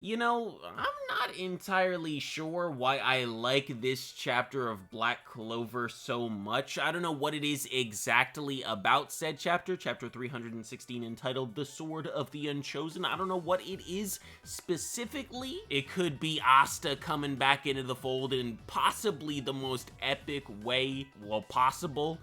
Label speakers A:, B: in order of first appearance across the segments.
A: You know, I'm not entirely sure why I like this chapter of Black Clover so much. I don't know what it is exactly about said chapter, chapter 316, entitled The Sword of the Unchosen. I don't know what it is specifically. It could be Asta coming back into the fold in possibly the most epic way, well, possible.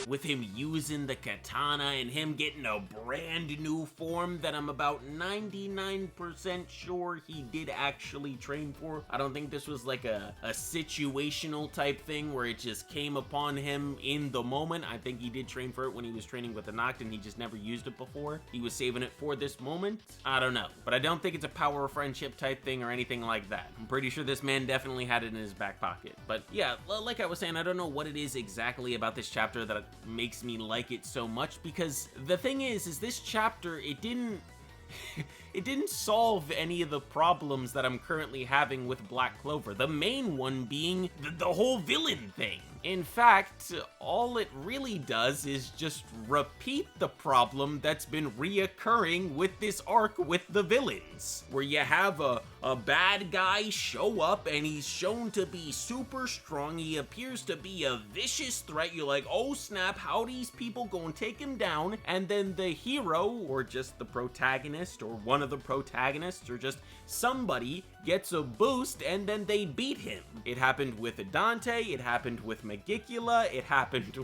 A: With him using the katana and him getting a brand new form that I'm about 99% sure he did actually train for. I don't think this was like a situational type thing where it just came upon him in the moment. I think he did train for it when he was training with the Noct and he just never used it before. He was saving it for this moment. I don't know, but I don't think it's a power of friendship type thing or anything like that. I'm pretty sure this man definitely had it in his back pocket. But yeah, like I was saying, I don't know what it is exactly about this chapter that makes me like it so much, because the thing is this chapter, it didn't solve any of the problems that I'm currently having with Black Clover. The main one being the whole villain thing. In fact, all it really does is just repeat the problem that's been reoccurring with this arc with the villains, where you have a bad guy show up and he's shown to be super strong. He appears to be a vicious threat. You're like, oh snap, how these people gonna take him down? And then the hero, or just the protagonist, or one of the protagonists, or just somebody gets a boost and then they beat him. It happened with Dante, it happened with Magicula, it happened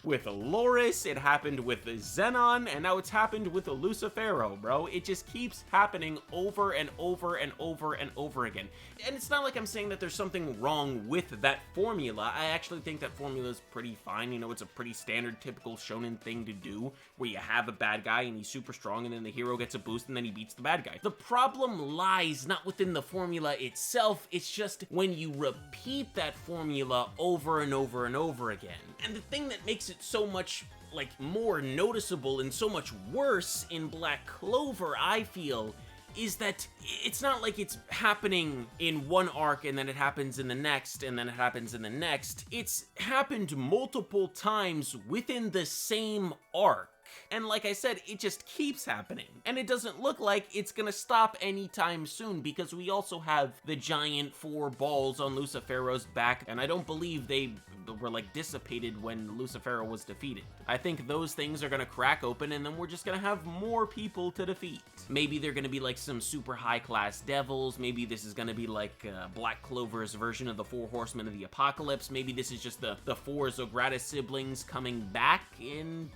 A: with Loris, it happened with Zenon, and now it's happened with Lucifero, bro. It just keeps happening over and over and over and over again. And it's not like I'm saying that there's something wrong with that formula. I actually think that formula is pretty fine. You know, it's a pretty standard, typical shonen thing to do, where you have a bad guy and he's super strong, and then the hero gets a boost and then he beats the bad guy. The problem lies not within the formula itself, it's just when you repeat that formula over and over and over again. And the thing that makes it so much like more noticeable and so much worse in Black Clover, I feel, is that it's not like it's happening in one arc and then it happens in the next and then it happens in the next. It's happened multiple times within the same arc. And like I said, it just keeps happening. And it doesn't look like it's gonna stop anytime soon, because we also have the giant 4 balls on Lucifero's back, and I don't believe they were like dissipated when Lucifero was defeated. I think those things are gonna crack open and then we're just gonna have more people to defeat. Maybe they're gonna be like some super high class devils. Maybe this is gonna be like Black Clover's version of the 4 Horsemen of the Apocalypse. Maybe this is just the 4 Zogratis siblings coming back in.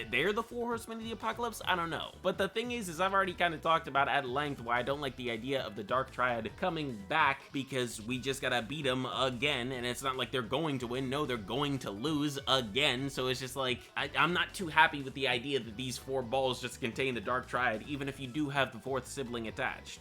A: They're the 4 Horsemen of the Apocalypse? I don't know. But the thing is I've already kind of talked about at length why I don't like the idea of the Dark Triad coming back, because we just gotta beat them again, and it's not like they're going to win. No, they're going to lose again. So it's just like, I'm not too happy with the idea that these 4 balls just contain the Dark Triad, even if you do have the 4th sibling attached.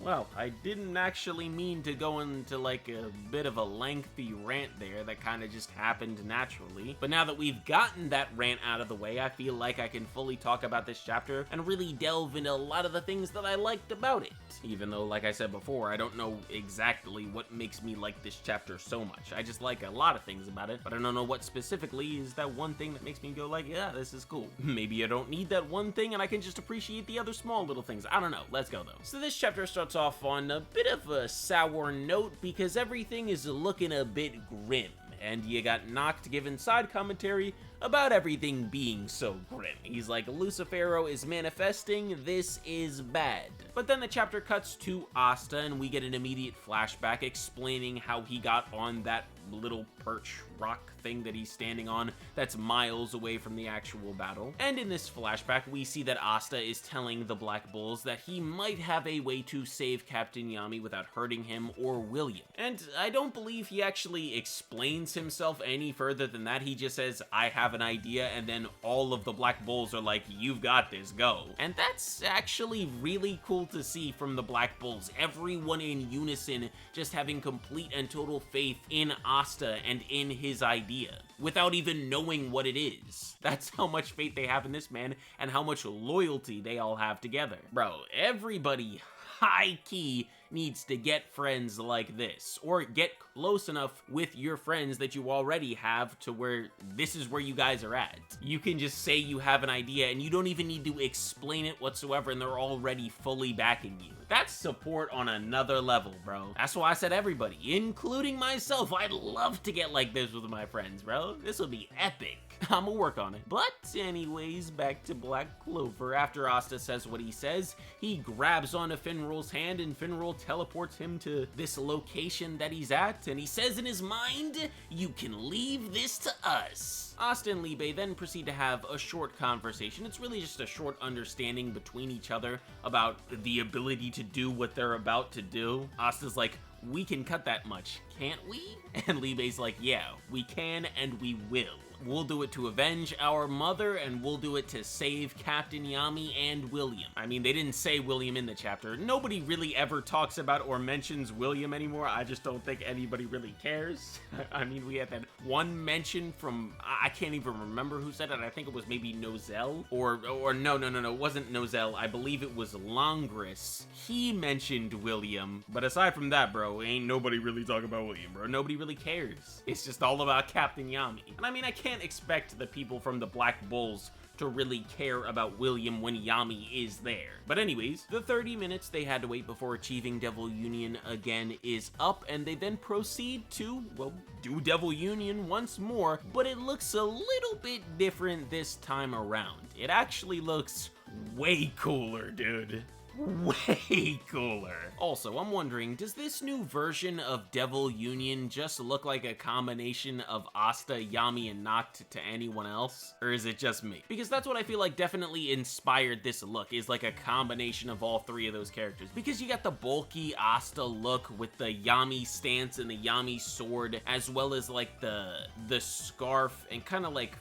A: Well, I didn't actually mean to go into like a bit of a lengthy rant there. That kind of just happened naturally. But now that we've gotten that rant out of the way, I feel like I can fully talk about this chapter and really delve into a lot of the things that I liked about it. Even though, like I said before, I don't know exactly what makes me like this chapter so much. I just like a lot of things about it, but I don't know what specifically is that one thing that makes me go like, yeah, this is cool. Maybe I don't need that one thing and I can just appreciate the other small little things. I don't know. Let's go though. So this chapter starts off on a bit of a sour note because everything is looking a bit grim, and you got Noct giving side commentary about everything being so grim. He's like, Lucifero is manifesting, this is bad. But then the chapter cuts to Asta and we get an immediate flashback explaining how he got on that little perch rock thing that he's standing on that's miles away from the actual battle. And in this flashback, we see that Asta is telling the Black Bulls that he might have a way to save Captain Yami without hurting him or William. And I don't believe he actually explains himself any further than that. He just says, I have an idea, and then all of the Black Bulls are like, you've got this, go. And that's actually really cool to see from the Black Bulls. Everyone in unison just having complete and total faith in Asta and in his idea, without even knowing what it is. That's how much faith they have in this man, and how much loyalty they all have together. Bro, everybody high-key needs to get friends like this, or get close enough with your friends that you already have to where this is where you guys are at. You can just say you have an idea and you don't even need to explain it whatsoever, and they're already fully backing you. That's support on another level, bro. That's why I said everybody, including myself. I'd love to get like this with my friends, bro. This would be epic. I'ma work on it. But anyways, back to Black Clover. After Asta says what he says, he grabs onto Finral's hand and Finral teleports him to this location that he's at, and he says in his mind, "You can leave this to us." Asta and Libe then proceed to have a short conversation. It's really just a short understanding between each other about the ability to do what they're about to do. Asta's like, "We can cut that much, can't we?" And Libe's like, "Yeah, we can and we will. We'll do it to avenge our mother, and we'll do it to save Captain Yami and William." I mean, they didn't say William in the chapter. Nobody really ever talks about or mentions William anymore. I just don't think anybody really cares. I mean, we had that one mention from, I can't even remember who said it. I think it was maybe Nozel, or no, it wasn't Nozel. I believe it was Longris. He mentioned William, but aside from that, bro, ain't nobody really talking about William, bro. Nobody really cares. It's just all about Captain Yami. And I mean, I can't expect the people from the Black Bulls to really care about William when Yami is there. But anyways, the 30 minutes they had to wait before achieving Devil Union again is up, and they then proceed to, well, do Devil Union once more, but it looks a little bit different this time around. It actually looks way cooler, dude. Way cooler. Also, I'm wondering, does this new version of Devil Union just look like a combination of Asta, Yami, and Noct to anyone else? Or is it just me? Because that's what I feel like definitely inspired this look, is like a combination of all three of those characters. Because you got the bulky Asta look with the Yami stance and the Yami sword, as well as like the scarf and kind of like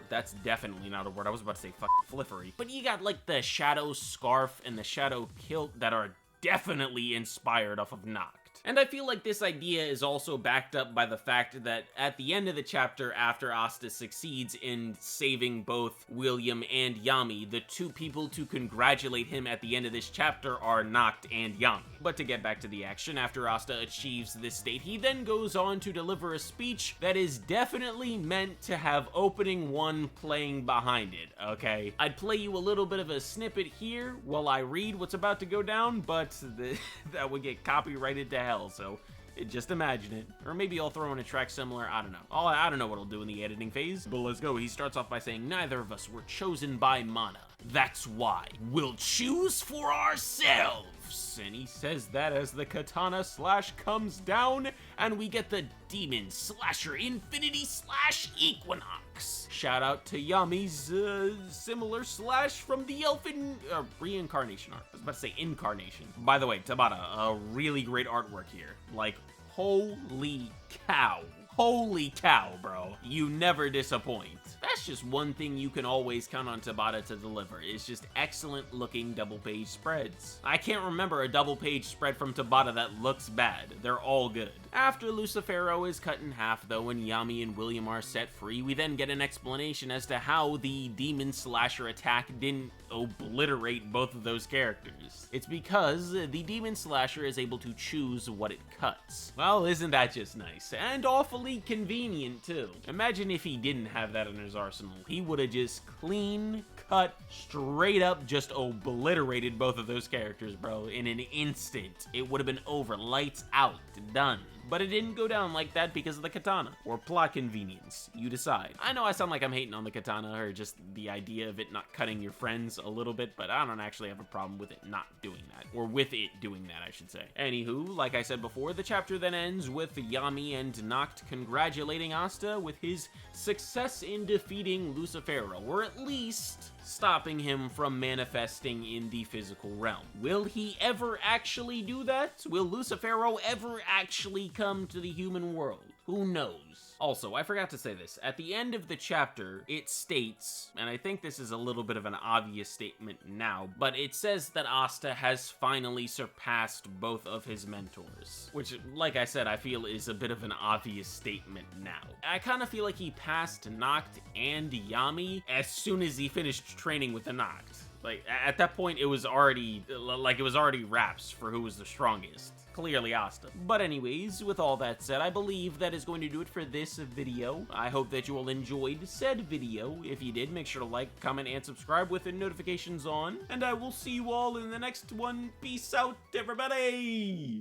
A: that's definitely not a word. I was about to say flippery. But you got like the shadow scarf and the shadow kilt that are definitely inspired off of Noct. And I feel like this idea is also backed up by the fact that at the end of the chapter, after Asta succeeds in saving both William and Yami, the two people to congratulate him at the end of this chapter are Noct and Yami. But to get back to the action, after Asta achieves this state, he then goes on to deliver a speech that is definitely meant to have opening one playing behind it, okay? I'd play you a little bit of a snippet here while I read what's about to go down, but that would get copyrighted to hell, so just imagine it. Or maybe I'll throw in a track similar, I don't know. I don't know what I'll do in the editing phase, but let's go. He starts off by saying, "Neither of us were chosen by Mana. That's why we'll choose for ourselves." And he says that as the katana slash comes down, and we get the Demon Slasher Infinity Slash Equinox. Shout out to Yami's similar slash from the Elfin reincarnation art. I was about to say incarnation. By the way, Tabata, a really great artwork here. Like, holy cow. Holy cow, bro. You never disappoint. That's just one thing you can always count on Tabata to deliver. It's just excellent looking double page spreads. I can't remember a double page spread from Tabata that looks bad. They're all good. After Lucifero is cut in half though and Yami and William are set free, we then get an explanation as to how the Demon Slasher attack didn't obliterate both of those characters. It's because the Demon Slasher is able to choose what it cuts. Well, isn't that just nice? And awfully convenient too. Imagine if he didn't have that in his arsenal. He would have just clean cut, straight up just obliterated both of those characters, bro, in an instant. It would have been over, lights out, done. But it didn't go down like that because of the katana, or plot convenience. You decide. I know I sound like I'm hating on the katana, or just the idea of it not cutting your friends a little bit, but I don't actually have a problem with it not doing that, or with it doing that, I should say. Anywho, like I said before, the chapter then ends with Yami and Noct congratulating Asta with his success in defeating Lucifero, or at least stopping him from manifesting in the physical realm. Will he ever actually do that? Will Lucifero ever actually come to the human world? Who knows? Also, I forgot to say this. At the end of the chapter, it states, and I think this is a little bit of an obvious statement now, but it says that Asta has finally surpassed both of his mentors. Which, like I said, I feel is a bit of an obvious statement now. I kind of feel like he passed Noct and Yami as soon as he finished training with the Noct. Like, at that point, it was already, wraps for who was the strongest. Clearly Asta. But anyways, with all that said, I believe that is going to do it for this video. I hope that you all enjoyed said video. If you did, make sure to like, comment, and subscribe with the notifications on. And I will see you all in the next one. Peace out, everybody!